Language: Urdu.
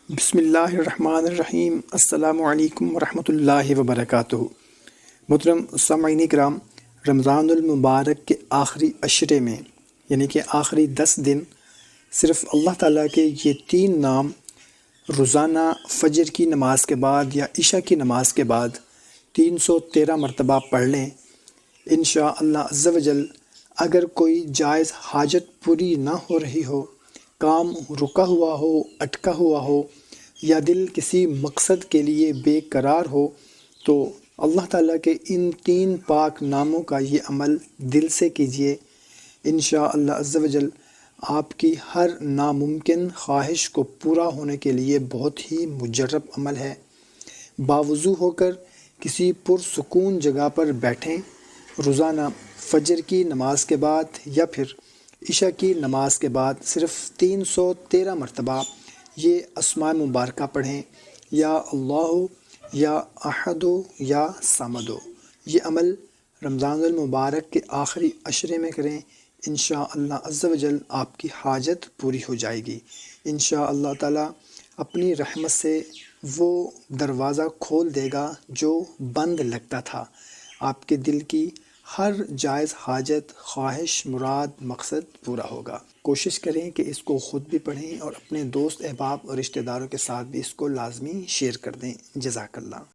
بسم اللہ الرحمن الرحیم۔ السلام علیکم ورحمۃ اللہ وبرکاتہ۔ محترم سامعین کرام، رمضان المبارک کے آخری عشرے میں یعنی کہ آخری 10 دن صرف اللہ تعالیٰ کے یہ 3 نام روزانہ فجر کی نماز کے بعد یا عشاء کی نماز کے بعد 313 مرتبہ پڑھ لیں۔ انشاءاللہ عز و جل اگر کوئی جائز حاجت پوری نہ ہو رہی ہو، کام رکا ہوا ہو، اٹکا ہوا ہو، یا دل کسی مقصد کے لیے بے قرار ہو، تو اللہ تعالیٰ کے ان 3 پاک ناموں کا یہ عمل دل سے کیجیے۔ انشاءاللہ عز و جل آپ کی ہر ناممکن خواہش کو پورا ہونے کے لیے بہت ہی مجرب عمل ہے۔ باوضو ہو کر کسی پرسکون جگہ پر بیٹھیں، روزانہ فجر کی نماز کے بعد یا پھر عشاء کی نماز کے بعد صرف 313 مرتبہ یہ اسماء مبارکہ پڑھیں، یا اللہ، یا احد، یا صمد۔ یہ عمل رمضان المبارک کے آخری عشرے میں کریں، انشاءاللہ عز و جل آپ کی حاجت پوری ہو جائے گی۔ انشاءاللہ تعالی اپنی رحمت سے وہ دروازہ کھول دے گا جو بند لگتا تھا۔ آپ کے دل کی ہر جائز حاجت، خواہش، مراد، مقصد پورا ہوگا۔ کوشش کریں کہ اس کو خود بھی پڑھیں اور اپنے دوست احباب اور رشتہ داروں کے ساتھ بھی اس کو لازمی شیئر کر دیں۔ جزاک اللہ۔